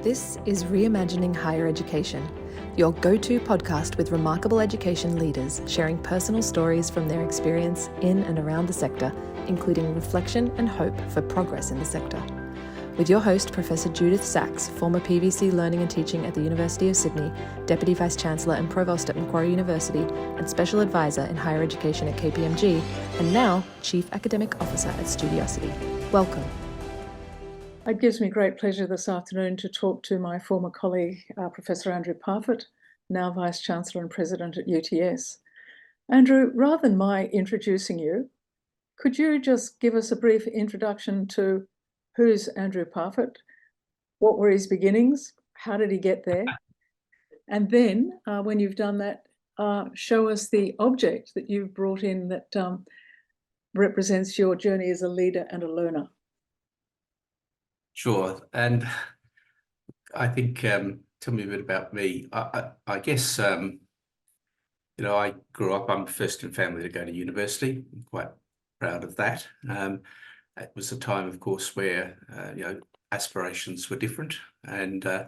This is Reimagining Higher Education, your go-to podcast with remarkable education leaders sharing personal stories from their experience in and around the sector, including reflection and hope for progress in the sector. With your host, Professor Judyth Sachs, former PVC Learning and Teaching at the University of Sydney, Deputy Vice-Chancellor and Provost at Macquarie University, and Special Advisor in Higher Education at KPMG, and now Chief Academic Officer at Studiosity. Welcome. It gives me great pleasure this afternoon to talk to my former colleague, Professor Andrew Parfitt, now Vice-Chancellor and President at UTS. Andrew, rather than my introducing you, could you just give us a brief introduction to who's Andrew Parfitt, what were his beginnings, how did he get there? And then when you've done that, show us the object that you've brought in that represents your journey as a leader and a learner. Sure, and I think tell me a bit about me. I guess I grew up. I'm first in family to go to university. I'm quite proud of that. It was a time, of course, where aspirations were different, and I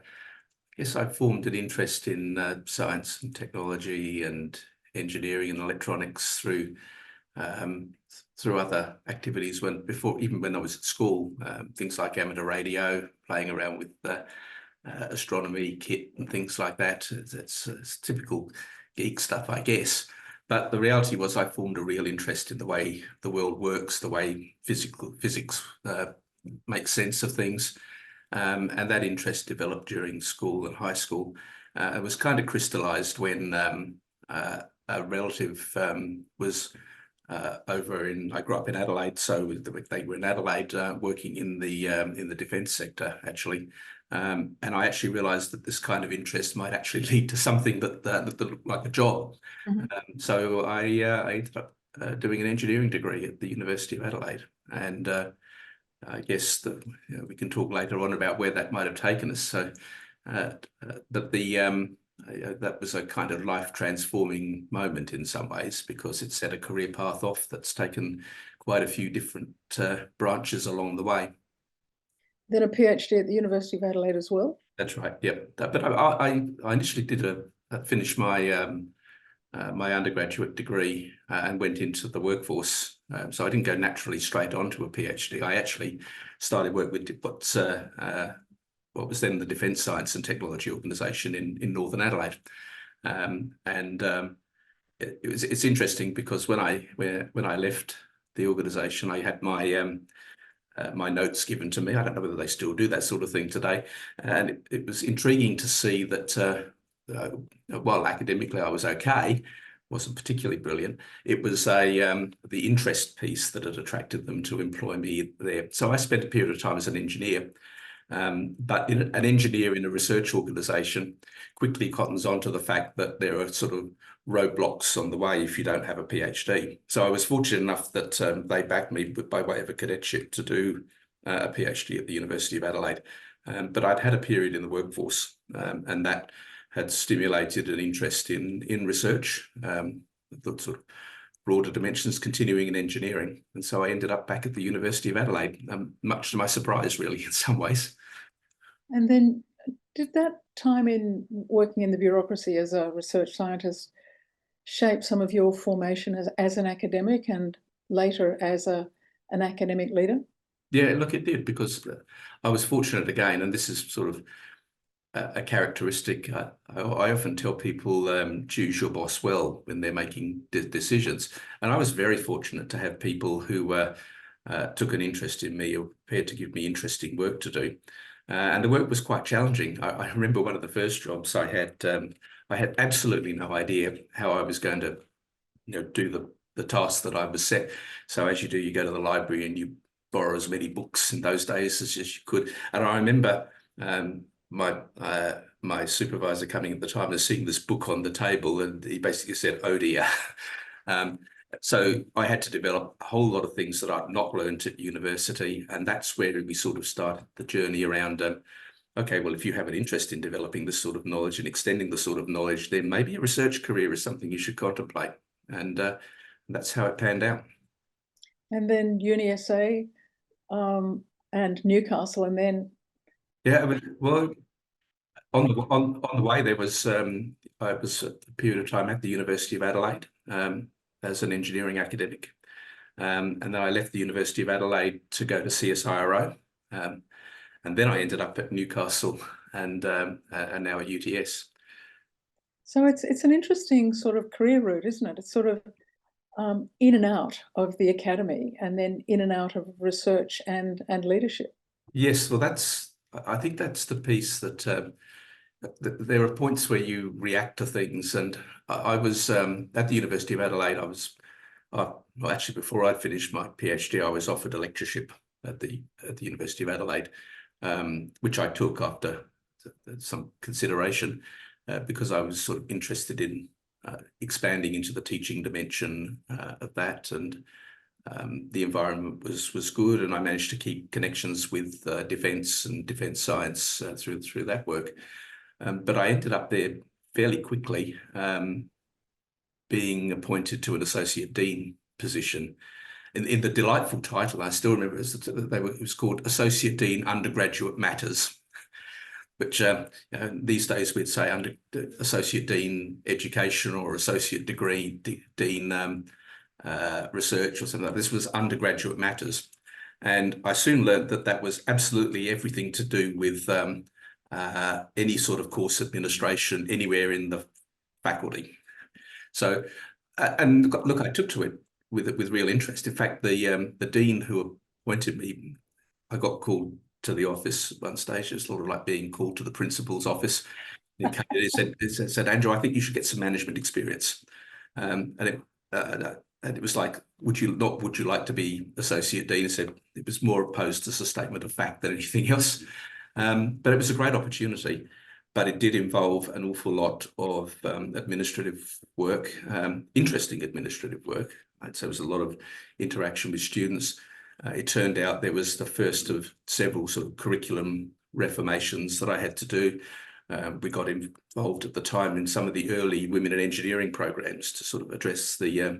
guess I formed an interest in science and technology and engineering and electronics through other activities even when I was at school, things like amateur radio, playing around with astronomy kit and things like that. It's typical geek stuff, I guess. But the reality was I formed a real interest in the way the world works, the way physics makes sense of things. And that interest developed during school and high school. It was kind of crystallized when a relative was I grew up in Adelaide, so they were in Adelaide working in the defence sector, actually. And I actually realised that this kind of interest might actually lead to something that looked like a job. Mm-hmm. So I ended up doing an engineering degree at the University of Adelaide. And I guess that we can talk later on about where that might have taken us. So, but that was a kind of life-transforming moment in some ways, because it set a career path off that's taken quite a few different branches along the way. Then a PhD at the University of Adelaide as well? That's right, yep. But I initially did finish my my undergraduate degree and went into the workforce. So I didn't go naturally straight onto a PhD. I actually started work with what was then the Defence Science and Technology Organisation in Northern Adelaide. It's interesting because when I left the organisation, I had my my notes given to me. I don't know whether they still do that sort of thing today. And it was intriguing to see that while academically I was okay, wasn't particularly brilliant, it was the interest piece that had attracted them to employ me there. So I spent a period of time as an engineer. But an engineer in a research organisation quickly cottons on to the fact that there are sort of roadblocks on the way if you don't have a PhD. So I was fortunate enough that they backed me by way of a cadetship to do a PhD at the University of Adelaide. But I'd had a period in the workforce, and that had stimulated an interest in research, the sort of broader dimensions, continuing in engineering. And so I ended up back at the University of Adelaide, much to my surprise, really, in some ways. And then did that time in working in the bureaucracy as a research scientist shape some of your formation as an academic and later as an academic leader? Yeah, look, it did, because I was fortunate again, and this is sort of a characteristic. I often tell people, choose your boss well when they're making decisions. And I was very fortunate to have people who took an interest in me or prepared to give me interesting work to do. And the work was quite challenging. I remember one of the first jobs I had absolutely no idea how I was going to do the tasks that I was set. So as you do, you go to the library and you borrow as many books in those days as you could. And I remember my supervisor coming at the time and seeing this book on the table, and he basically said, "Oh dear." So I had to develop a whole lot of things that I'd not learned at university, and that's where we sort of started the journey around, okay, well, if you have an interest in developing this sort of knowledge and extending the sort of knowledge, then maybe a research career is something you should contemplate. And that's how it panned out. And then UniSA and Newcastle, and then... Yeah, well, On the way, there was I was a period of time at the University of Adelaide as an engineering academic, and then I left the University of Adelaide to go to CSIRO, and then I ended up at Newcastle and now at UTS. So it's an interesting sort of career route, isn't it? It's sort of in and out of the academy, and then in and out of research and leadership. Yes, well, I think that's the piece that there are points where you react to things, and I was at the University of Adelaide. Well, actually, before I'd finished my PhD, I was offered a lectureship at the University of Adelaide, which I took after some consideration because I was sort of interested in expanding into the teaching dimension of that, and the environment was good, and I managed to keep connections with defence and defence science through that work. But I ended up there fairly quickly, being appointed to an associate dean position. In the delightful title, I still remember it was called Associate Dean Undergraduate Matters, which these days we'd say under Associate Dean Education or Associate Degree Dean Research or something like that. This was Undergraduate Matters. And I soon learned that that was absolutely everything to do with any sort of course administration anywhere in the faculty. So, and look, I took to it with real interest. In fact, the dean who appointed me, I got called to the office at one stage. It's sort of like being called to the principal's office. He said, Andrew, I think you should get some management experience. And it was like, would you like to be associate dean? I said it was more opposed to a statement of fact than anything else. But it was a great opportunity. But it did involve an awful lot of administrative work, interesting administrative work. I'd say there was a lot of interaction with students. It turned out there was the first of several sort of curriculum reformations that I had to do. We got involved at the time in some of the early women in engineering programs to sort of address the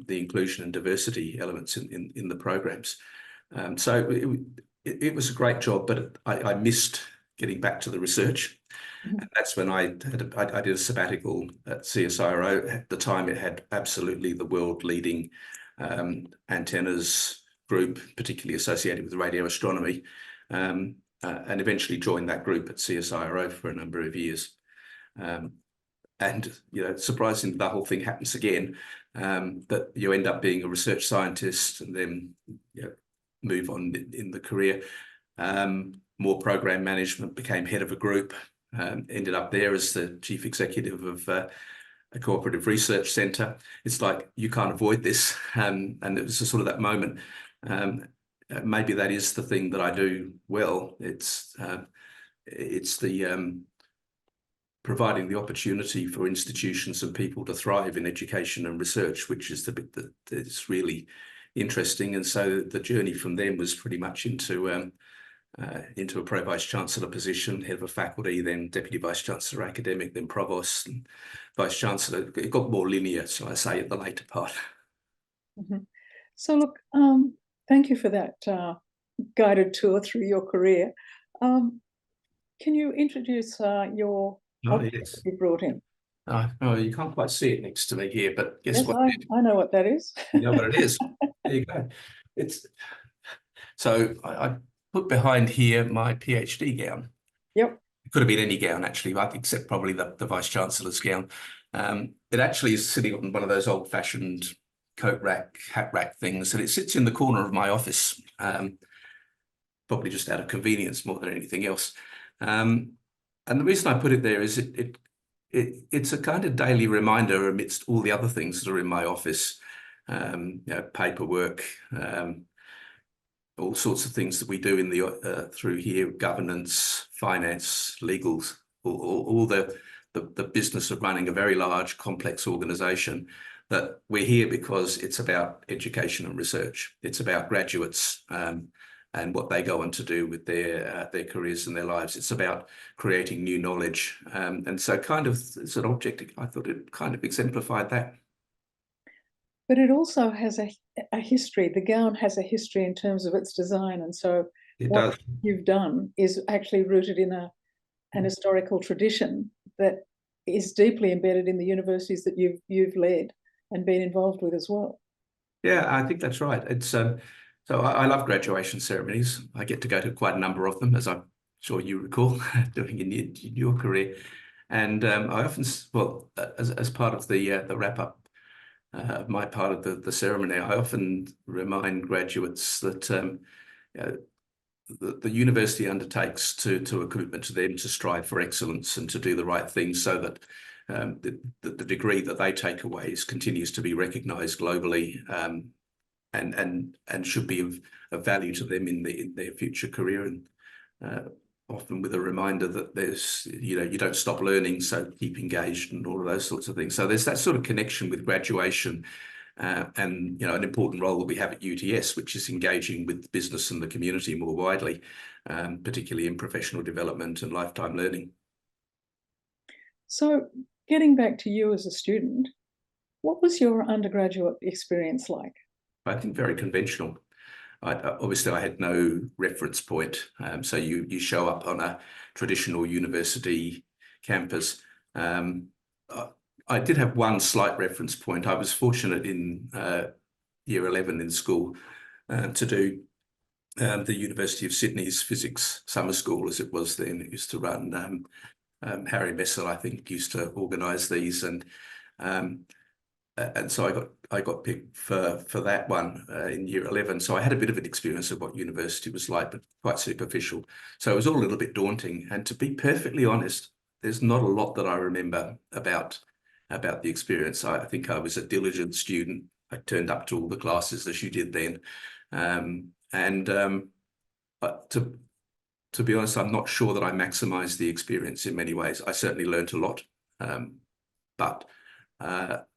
inclusion and diversity elements in the programs. So it was a great job, but I missed getting back to the research. And that's when I did a sabbatical at CSIRO. At the time, it had absolutely the world leading antennas group, particularly associated with radio astronomy, and eventually joined that group at CSIRO for a number of years. And, surprisingly, the whole thing happens again, that you end up being a research scientist and then move on in the career. More program management, became head of a group, ended up there as the chief executive of a cooperative research centre. It's like, you can't avoid this. And it was sort of that moment. Maybe that is the thing that I do well. It's the providing the opportunity for institutions and people to thrive in education and research, which is the bit that is really interesting. And so the journey from them was pretty much into a pro Vice-Chancellor position, head of a faculty, then Deputy Vice-Chancellor academic, then Provost and Vice-Chancellor. It got more linear, shall I say, at the later part. So look, thank you for that guided tour through your career. Can you introduce your object you brought in? Oh, you can't quite see it next to me here, but guess yes, what? I know what that is. You know what it is. There you go. So I put behind here my PhD gown. Yep. It could have been any gown, actually, except probably the Vice-Chancellor's gown. It actually is sitting on one of those old-fashioned coat rack, hat rack things, and it sits in the corner of my office, probably just out of convenience more than anything else. And the reason I put it there is it's a kind of daily reminder amidst all the other things that are in my office, paperwork, all sorts of things that we do in the through here, governance, finance, legals, all the business of running a very large, complex organisation. That we're here because it's about education and research. It's about graduates and what they go on to do with their careers and their lives. It's about creating new knowledge. And so kind of as an object, I thought it kind of exemplified that. But it also has a history. The gown has a history in terms of its design. And so what you've done is actually rooted in and historical tradition that is deeply embedded in the universities that you've led and been involved with as well. Yeah, I think that's right. It's so I love graduation ceremonies. I get to go to quite a number of them, as I'm sure you recall doing in your career. And I often, well, as part of the wrap up my part of the ceremony, I often remind graduates that the university undertakes to a commitment to them to strive for excellence and to do the right thing, so that the degree that they take away continues to be recognised globally, and should be of value to them in their future career, and often with a reminder that there's, you don't stop learning, so keep engaged and all of those sorts of things. So there's that sort of connection with graduation, and an important role that we have at UTS, which is engaging with business and the community more widely, particularly in professional development and lifetime learning. So getting back to you as a student, what was your undergraduate experience like? I think very conventional. Obviously, I had no reference point. So you show up on a traditional university campus. I did have one slight reference point. I was fortunate in year 11 in school to do the University of Sydney's physics summer school, as it was then. It used to run, Harry Messel, I think, used to organise these, and so I got picked for that one in year 11. So I had a bit of an experience of what university was like, but quite superficial. So it was all a little bit daunting. And to be perfectly honest, there's not a lot that I remember about the experience. I think I was a diligent student. I turned up to all the classes as you did then. But to be honest, I'm not sure that I maximised the experience in many ways. I certainly learned a lot, but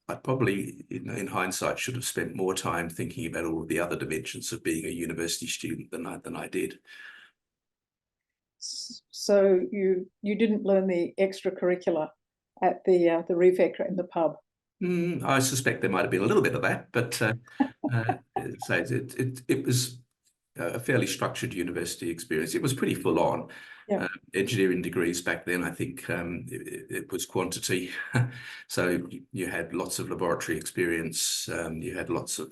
I probably, in hindsight, should have spent more time thinking about all of the other dimensions of being a university student than I did. So you didn't learn the extracurricular at the Refec in the pub? I suspect there might have been a little bit of that, but so it was a fairly structured university experience. It was pretty full on. Yeah. Engineering degrees back then, I think it was quantity. So you had lots of laboratory experience, you had lots of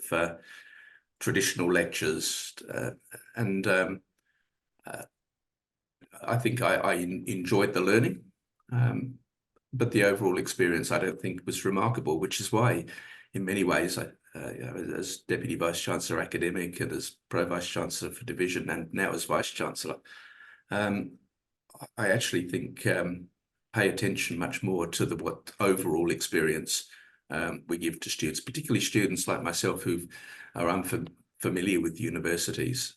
traditional lectures, and I think I enjoyed the learning, but the overall experience I don't think was remarkable, which is why in many ways as Deputy Vice-Chancellor Academic and as Pro Vice-Chancellor for Division and now as Vice-Chancellor, I actually think pay attention much more to what overall experience we give to students, particularly students like myself who are unfamiliar with universities.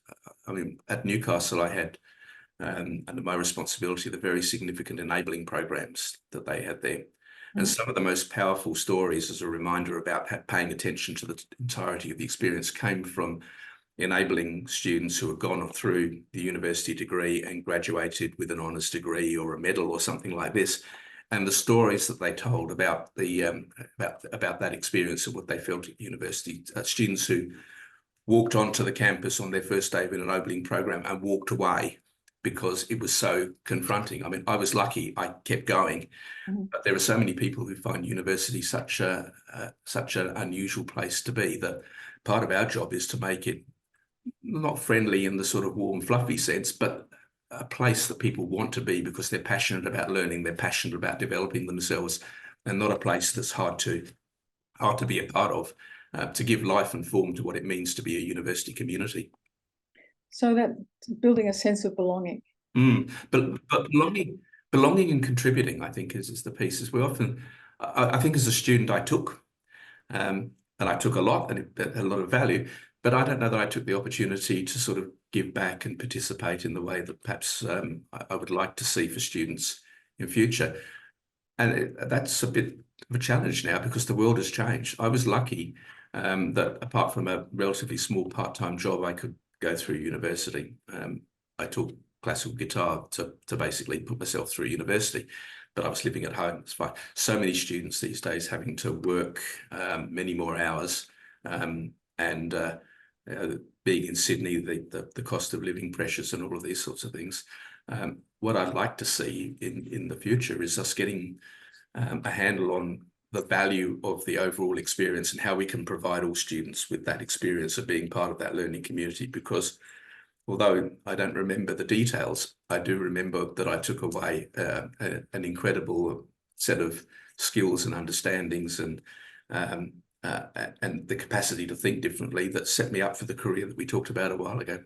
I mean, at Newcastle, I had under my responsibility the very significant enabling programs that they had there. And some of the most powerful stories, as a reminder about paying attention to the entirety of the experience, came from enabling students who had gone through the university degree and graduated with an honours degree or a medal or something like this, and the stories that they told about about that experience and what they felt at university. Students who walked onto the campus on their first day of an enabling program and walked away because it was so confronting. I mean, I was lucky; I kept going. But there are so many people who find university such an unusual place to be that part of our job is to make it not friendly in the sort of warm, fluffy sense, but a place that people want to be because they're passionate about learning, they're passionate about developing themselves, and not a place that's hard to be a part of, to give life and form to what it means to be a university community. So that building a sense of belonging. But belonging and contributing, I think, is the pieces we often. I think as a student, I took, and I took a lot, and it had a lot of value. But I don't know that I took the opportunity to sort of give back and participate in the way that perhaps I would like to see for students in future. And that's a bit of a challenge now because the world has changed. I was lucky that apart from a relatively small part-time job, I could go through university. I taught classical guitar to basically put myself through university, but I was living at home. It's fine. So many students these days having to work many more hours, and being in Sydney, the cost of living pressures and all of these sorts of things. what I'd like to see in the future is us getting a handle on the value of the overall experience and how we can provide all students with that experience of being part of that learning community. Because although I don't remember the details, I do remember that I took away an incredible set of skills and understandings and the capacity to think differently that set me up for the career that we talked about a while ago.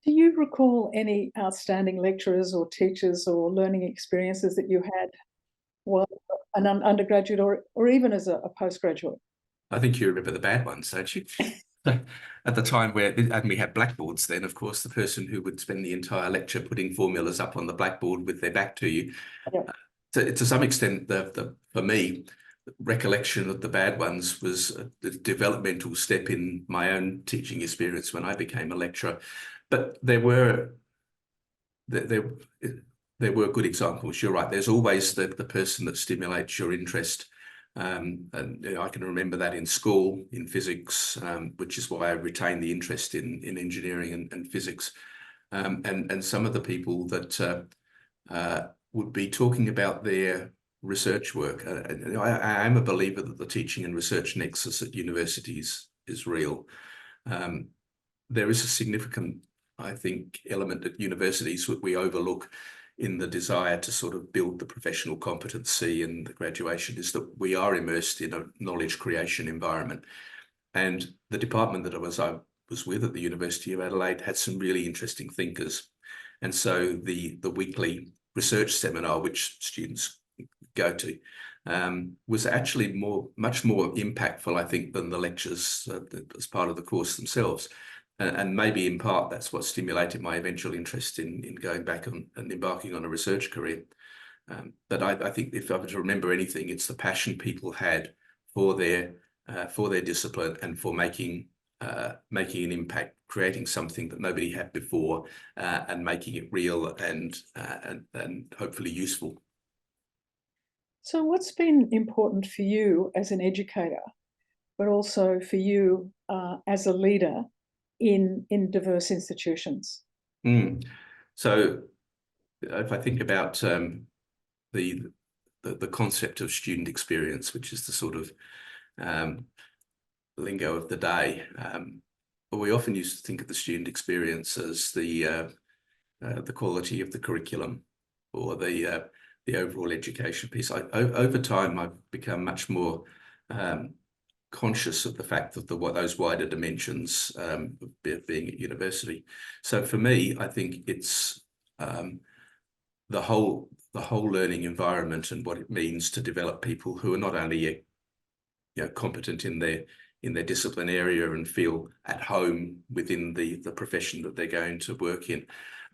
Do you recall any outstanding lecturers or teachers or learning experiences that you had while an undergraduate or even as a postgraduate? I think you remember the bad ones, don't you? At the time and we had blackboards then, of course, the person who would spend the entire lecture putting formulas up on the blackboard with their back to you. Yep. To some extent, for me, recollection of the bad ones was a developmental step in my own teaching experience when I became a lecturer. But there were good examples. You're right. There's always the person that stimulates your interest. And I can remember that in school, in physics, which is why I retained the interest in engineering and physics. And some of the people that would be talking about their research work. I am a believer that the teaching and research nexus at universities is real. There is a significant, I think, element at universities that we overlook in the desire to sort of build the professional competency and the graduation, is that we are immersed in a knowledge creation environment. And the department that I was with at the University of Adelaide had some really interesting thinkers. And so the weekly research seminar, which students go to, was actually much more impactful, I think, than the lectures as part of the course themselves. And maybe in part that's what stimulated my eventual interest in going back and embarking on a research career. But I think if I were to remember anything, it's the passion people had for their discipline and for making an impact, creating something that nobody had before, and making it real and hopefully useful. So what's been important for you as an educator, but also for you as a leader in diverse institutions? So if I think about the concept of student experience, which is the sort of lingo of the day, we often used to think of the student experience as the quality of the curriculum or the overall education piece. Over time, I've become much more conscious of the fact that what those wider dimensions of being at university. So for me, I think it's the whole learning environment and what it means to develop people who are not only competent in their discipline area and feel at home within the profession that they're going to work in,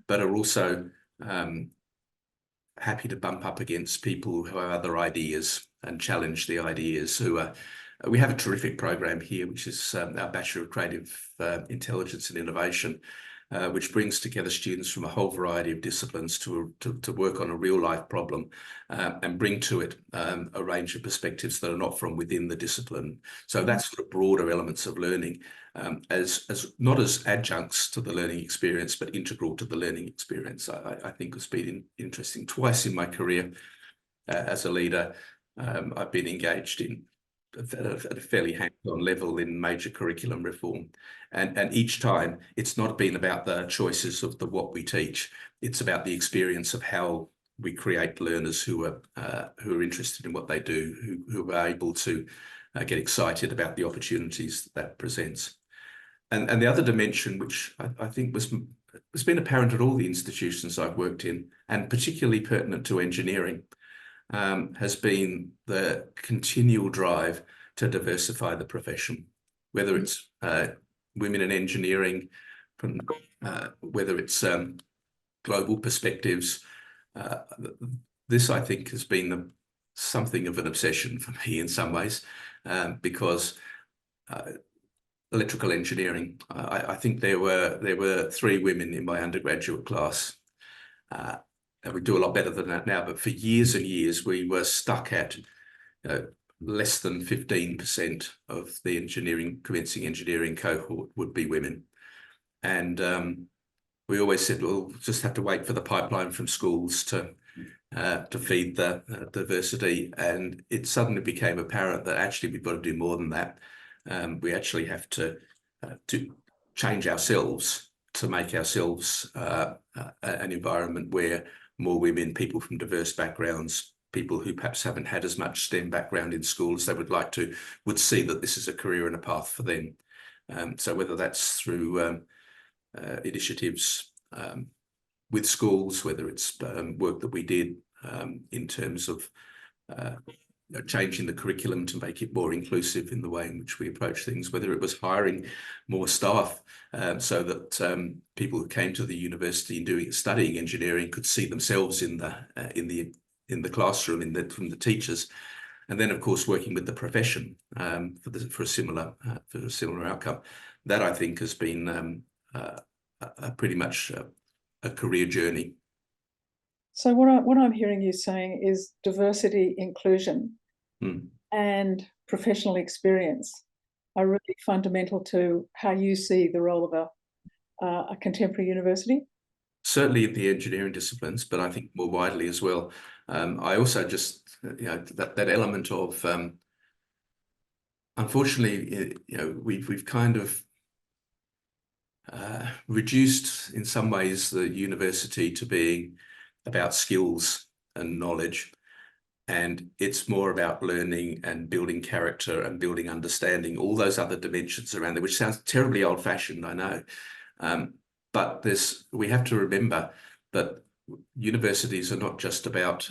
but are also happy to bump up against people who have other ideas and challenge the ideas. We have a terrific program here, which is our Bachelor of Creative Intelligence and Innovation, which brings together students from a whole variety of disciplines to work on a real life problem and bring to it a range of perspectives that are not from within the discipline. So that's sort of broader elements of learning as not as adjuncts to the learning experience, but integral to the learning experience. I think has been interesting. Twice in my career as a leader, I've been engaged in at a fairly hands-on level in major curriculum reform. And each time it's not been about the choices of what we teach. It's about the experience of how we create learners who are interested in what they do, who are able to get excited about the opportunities that presents. And the other dimension, which I think has been apparent at all the institutions I've worked in, and particularly pertinent to engineering, has been the continual drive to diversify the profession, whether it's women in engineering, whether it's global perspectives. This, I think, has been something of an obsession for me in some ways, because electrical engineering, I think there were 3 women in my undergraduate class. And we do a lot better than that now, but for years and years, we were stuck at less than 15% of the commencing engineering cohort would be women. And we always said, well, we'll just have to wait for the pipeline from schools to feed the diversity. And it suddenly became apparent that actually we've got to do more than that. We actually have to change ourselves to make ourselves an environment where more women, people from diverse backgrounds, people who perhaps haven't had as much STEM background in school as they would like to, would see that this is a career and a path for them. So whether that's through initiatives with schools, whether it's work that we did in terms of changing the curriculum to make it more inclusive in the way in which we approach things, whether it was hiring more staff so that people who came to the university studying engineering could see themselves in the classroom, from the teachers, and then of course working with the profession for a similar outcome. That I think has been pretty much a career journey. So what I'm hearing you saying is diversity, inclusion, and professional experience are really fundamental to how you see the role of a contemporary university. Certainly in the engineering disciplines, but I think more widely as well. I also just, that element of, unfortunately, we've kind of reduced in some ways the university to being about skills and knowledge, and it's more about learning and building character and building understanding, all those other dimensions around there, which sounds terribly old-fashioned, I know. But we have to remember that universities are not just about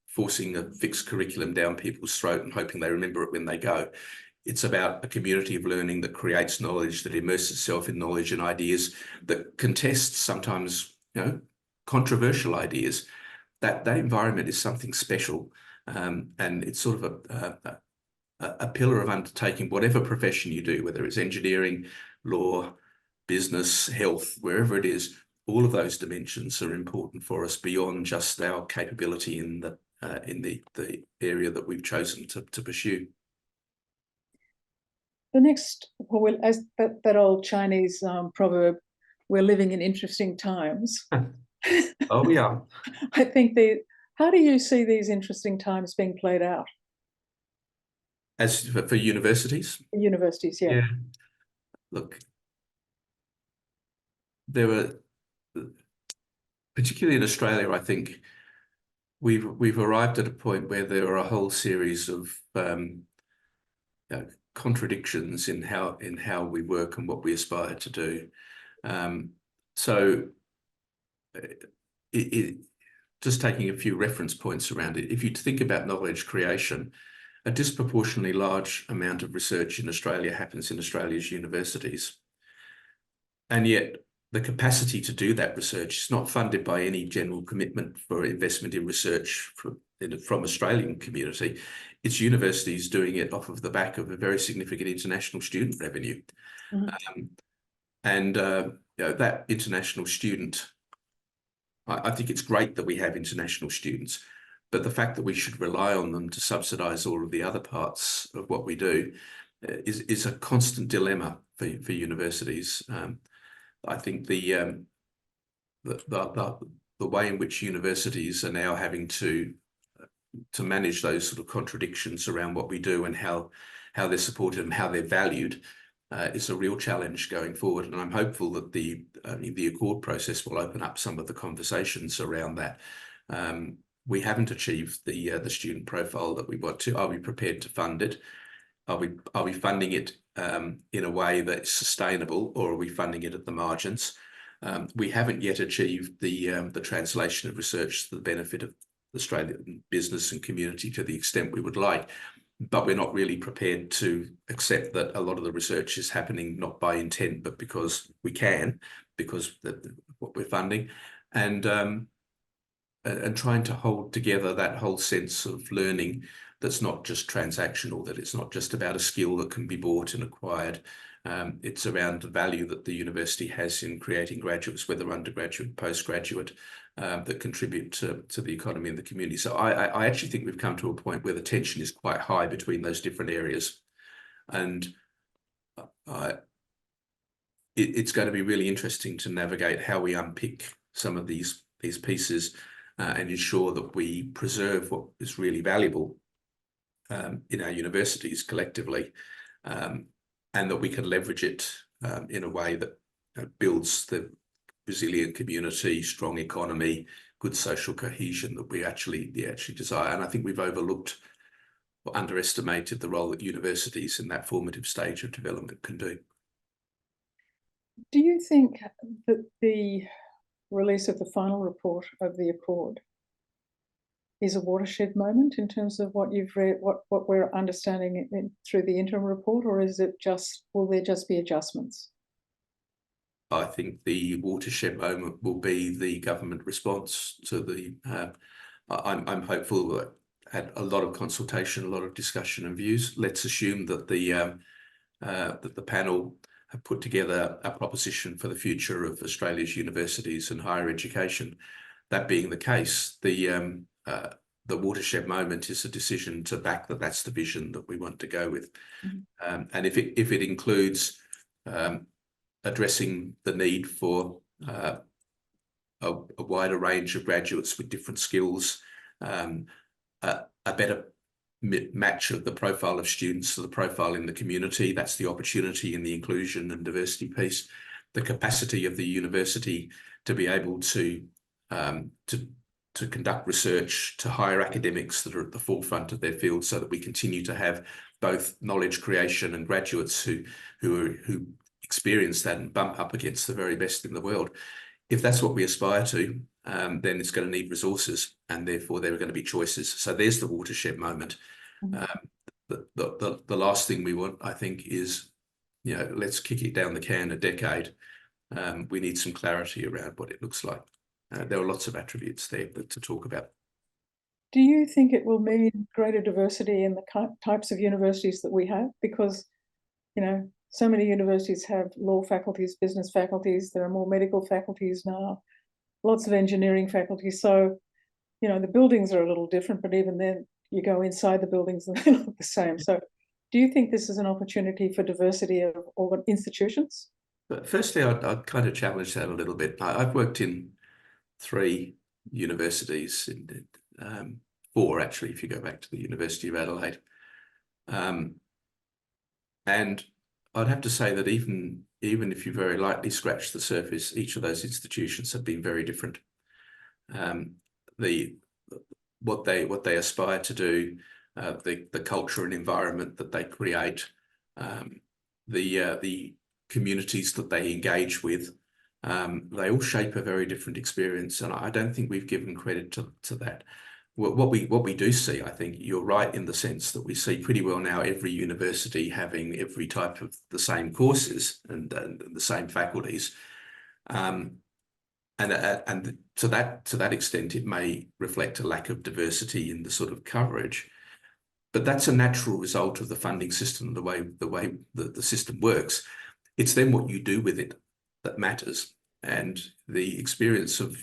forcing a fixed curriculum down people's throat and hoping they remember it when they go. It's about a community of learning that creates knowledge, that immerses itself in knowledge and ideas, that contests sometimes, controversial ideas. That environment is something special, and it's sort of a pillar of undertaking whatever profession you do, whether it's engineering, law, business, health, wherever it is. All of those dimensions are important for us beyond just our capability in the area that we've chosen to pursue. The next, as that old Chinese proverb, we're living in interesting times. Oh, we are. I think how do you see these interesting times being played out? As for universities? Universities, yeah. Yeah. Look, there were, particularly in Australia, I think we've arrived at a point where there are a whole series of contradictions in how we work and what we aspire to do. So just taking a few reference points around it, if you think about knowledge creation, a disproportionately large amount of research in Australia happens in Australia's universities. And yet the capacity to do that research is not funded by any general commitment for investment in research from Australian community. It's universities doing it off of the back of a very significant international student revenue. That international student, I think it's great that we have international students, but the fact that we should rely on them to subsidise all of the other parts of what we do is a constant dilemma for universities. I think the way in which universities are now having to manage those sort of contradictions around what we do and how they're supported and how they're valued is a real challenge going forward. And I'm hopeful that the Accord process will open up some of the conversations around that. We haven't achieved the student profile that we want to. Are we prepared to fund it? Are we funding it in a way that's sustainable, or are we funding it at the margins? We haven't yet achieved the translation of research to the benefit of Australian business and community to the extent we would like, but we're not really prepared to accept that a lot of the research is happening not by intent, but because we can, because what we're funding, and trying to hold together that whole sense of learning that's not just transactional, that it's not just about a skill that can be bought and acquired. It's around the value that the university has in creating graduates, whether undergraduate, postgraduate, that contribute to the economy and the community. So I actually think we've come to a point where the tension is quite high between those different areas. And it's going to be really interesting to navigate how we unpick some of these pieces and ensure that we preserve what is really valuable in our universities collectively, and that we can leverage it in a way that builds the resilient community, strong economy, good social cohesion that we actually desire. And I think we've overlooked or underestimated the role that universities in that formative stage of development can do. Do you think that the release of the final report of the Accord is a watershed moment in terms of what you've read, what we're understanding through the interim report, or is it just, will there just be adjustments? I think the watershed moment will be the government response to the. I'm hopeful that had a lot of consultation, a lot of discussion and views. Let's assume that the panel have put together a proposition for the future of Australia's universities and higher education. That being the case, the watershed moment is a decision to back that that's the vision that we want to go with. Mm-hmm. And if it includes addressing the need for a wider range of graduates with different skills, a better match of the profile of students to the profile in the community. That's the opportunity in the inclusion and diversity piece. The capacity of the university to be able to conduct research, to hire academics that are at the forefront of their field, so that we continue to have both knowledge creation and graduates who experience that and bump up against the very best in the world. If that's what we aspire to, then it's going to need resources, and therefore there are going to be choices. So there's the watershed moment. The last thing we want, I think, is, let's kick it down the can a decade. We need some clarity around what it looks like. There are lots of attributes there to talk about. Do you think it will mean greater diversity in the types of universities that we have? Because, so many universities have law faculties, business faculties. There are more medical faculties now, lots of engineering faculties. So, the buildings are a little different, but even then you go inside the buildings and they look the same. So do you think this is an opportunity for diversity of all institutions? But firstly, I'd kind of challenge that a little bit. I've worked in 3 universities, 4 actually, if you go back to the University of Adelaide. And I'd have to say that even if you very lightly scratch the surface, each of those institutions have been very different. What they aspire to do, the culture and environment that they create, the communities that they engage with, they all shape a very different experience, and I don't think we've given credit to that. What we do see, I think you're right in the sense that we see pretty well now every university having every type of the same courses and the same faculties, and to that extent, it may reflect a lack of diversity in the sort of coverage. But that's a natural result of the funding system, the way the system works. It's then what you do with it that matters. And the experience of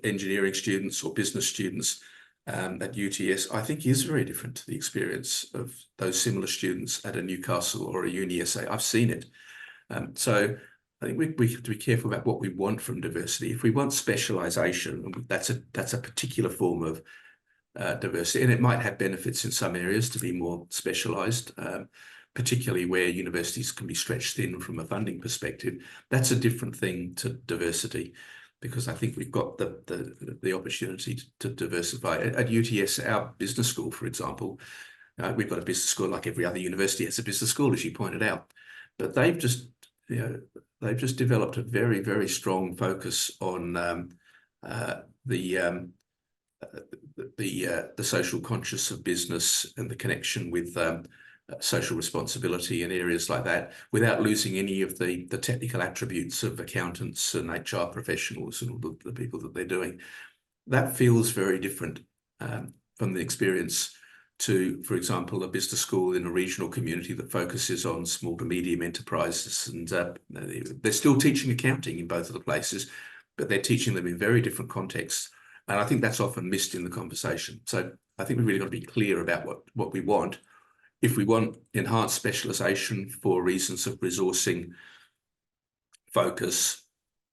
engineering students or business students at UTS, I think, is very different to the experience of those similar students at a Newcastle or a UniSA. I've seen it. So I think we have to be careful about what we want from diversity. If we want specialisation, that's a particular form of diversity, and it might have benefits in some areas to be more specialised, particularly where universities can be stretched thin from a funding perspective. That's a different thing to diversity, because I think we've got the opportunity to diversify. At UTS, our business school, for example, we've got a business school like every other university has a business school, as you pointed out, but they've just developed a very, very strong focus on the social conscious of business and the connection with social responsibility and areas like that, without losing any of the technical attributes of accountants and HR professionals and all the people that they're doing. That feels very different from the experience to, for example, a business school in a regional community that focuses on small to medium enterprises. And they're still teaching accounting in both of the places, but they're teaching them in very different contexts. And I think that's often missed in the conversation. So I think we've really got to be clear about what we want. If we want enhanced specialisation for reasons of resourcing focus,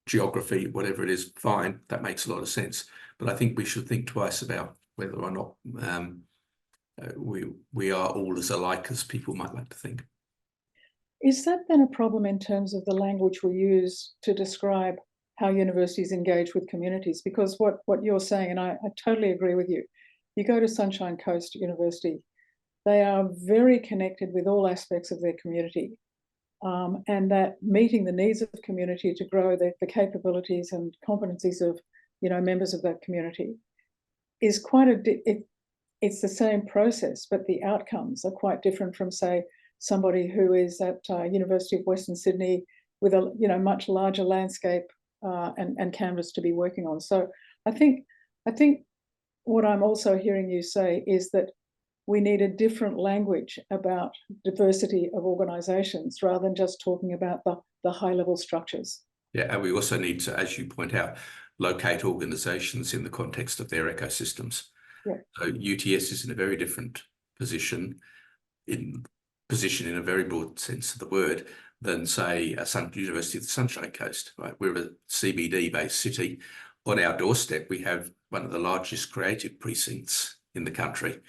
geography, whatever it is, fine, that makes a lot of sense. But I think we should think twice about whether or not we are all as alike as people might like to think. Is that then a problem in terms of the language we use to describe how universities engage with communities? Because what you're saying, and I totally agree with you, you go to Sunshine Coast University, they are very connected with all aspects of their community, and that meeting the needs of the community to grow the capabilities and competencies of members of that community is quite it's the same process, but the outcomes are quite different from, say, somebody who is at University of Western Sydney with a much larger landscape and canvas to be working on. So I think what I'm also hearing you say is that we need a different language about diversity of organisations rather than just talking about the high-level structures. Yeah, and we also need to, as you point out, locate organisations in the context of their ecosystems. Yeah. So UTS is in a very different position in a very broad sense of the word than, say, University of the Sunshine Coast. Right, we're a CBD-based city. On our doorstep, we have one of the largest creative precincts in the country,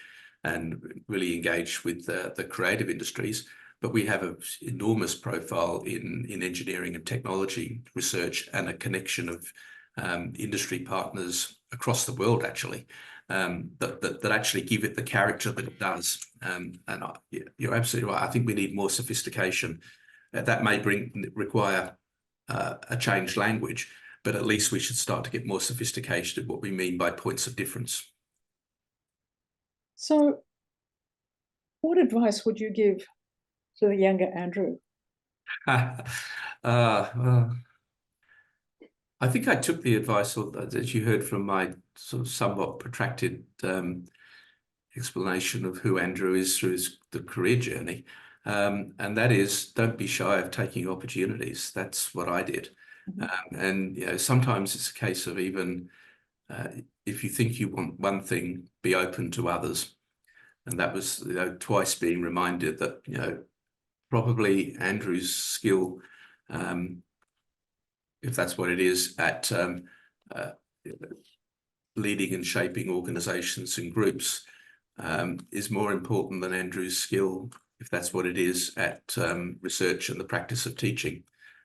and really engage with the creative industries. But we have an enormous profile in engineering and technology research, and a connection of industry partners across the world, actually, that actually give it the character that it does. And you're absolutely right. I think we need more sophistication. That may require a changed language, but at least we should start to get more sophistication at what we mean by points of difference. So what advice would you give to the younger Andrew? I think I took the advice that you heard from my sort of somewhat protracted explanation of who Andrew is through the career journey. And that is, don't be shy of taking opportunities. That's what I did. Mm-hmm. And sometimes it's a case of even if you think you want one thing, be open to others. And that was twice being reminded that probably Andrew's skill, if that's what it is, at leading and shaping organisations and groups, is more important than Andrew's skill, if that's what it is, at research and the practice of teaching.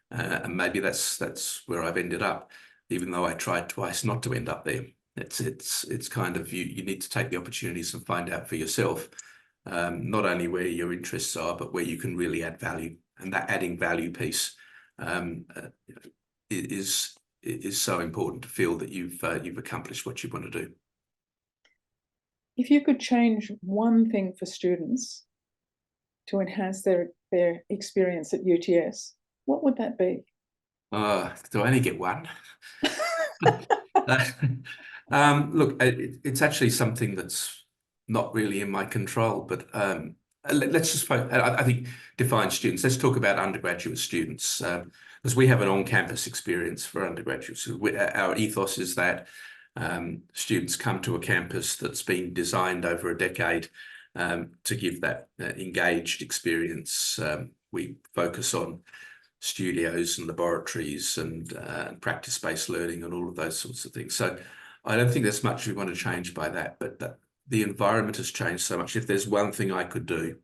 And maybe that's where I've ended up, even though I tried twice not to end up there. It's kind of, you need to take the opportunities and find out for yourself, not only where your interests are, but where you can really add value. And that adding value piece is so important to feel that you've accomplished what you want to do. If you could change one thing for students to enhance their experience at UTS, what would that be? Do I only get one? Look, it's actually something that's not really in my control, but let's just focus, I think, define students. Let's talk about undergraduate students, because we have an on-campus experience for undergraduates. Our ethos is that students come to a campus that's been designed over a decade to give that engaged experience. We focus on studios and laboratories and practice-based learning and all of those sorts of things. So I don't think there's much we want to change by that, but the environment has changed so much. If there's one thing I could do,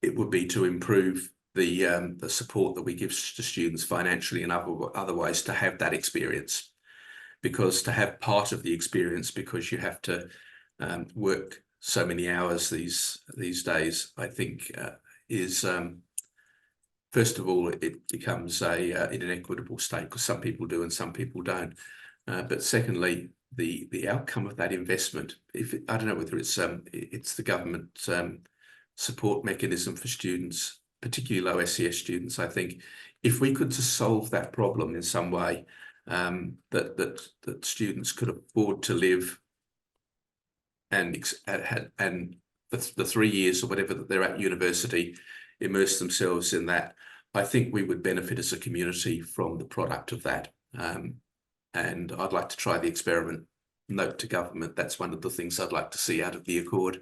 it would be to improve the support that we give to students financially and otherwise to have that experience. Because to have part of the experience, because you have to work so many hours these days, I think is first of all, it becomes an inequitable state, because some people do and some people don't. But secondly, the outcome of that investment, I don't know whether it's the government support mechanism for students, particularly low SES students. I think if we could just solve that problem in some way, that students could afford to live and the 3 years or whatever that they're at university, immerse themselves in that, I think we would benefit as a community from the product of that. And I'd like to try the experiment. Note to government, that's one of the things I'd like to see out of the Accord.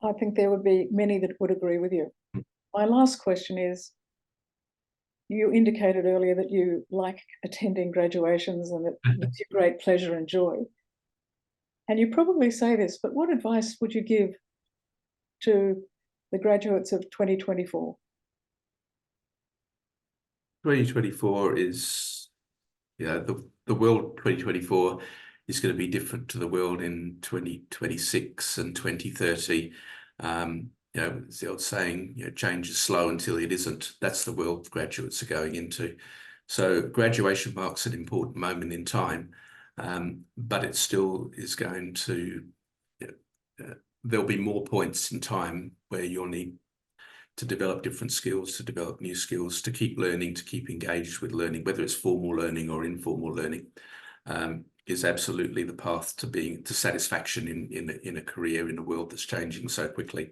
I think there would be many that would agree with you. My last question is, You indicated earlier that you like attending graduations and it gives you great pleasure and joy. And you probably say this, but what advice would you give to the graduates of 2024? 2024 is, the world 2024 is going to be different to the world in 2026 and 2030. It's the old saying, change is slow until it isn't. That's the world graduates are going into. So graduation marks an important moment in time, but it still is going to, there'll be more points in time where you'll need to develop different skills, to develop new skills, to keep learning, to keep engaged with learning, whether it's formal learning or informal learning, is absolutely the path to satisfaction in a career in a world that's changing so quickly.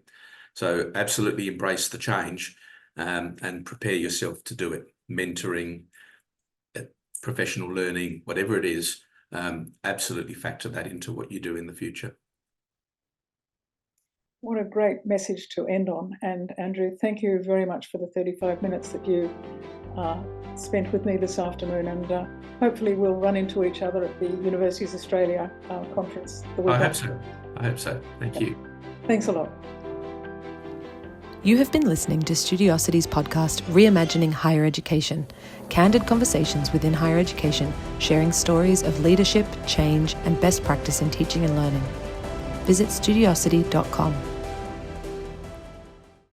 So absolutely embrace the change, and prepare yourself to do it. Mentoring, professional learning, whatever it is, absolutely factor that into what you do in the future. What a great message to end on. And Andrew, thank you very much for the 35 minutes that you spent with me this afternoon. And hopefully we'll run into each other at the Universities Australia conference the week after. I hope so. Thank you. Thanks a lot. You have been listening to Studiosity's podcast, Reimagining Higher Education, candid conversations within higher education, sharing stories of leadership, change, and best practice in teaching and learning. Visit studiosity.com.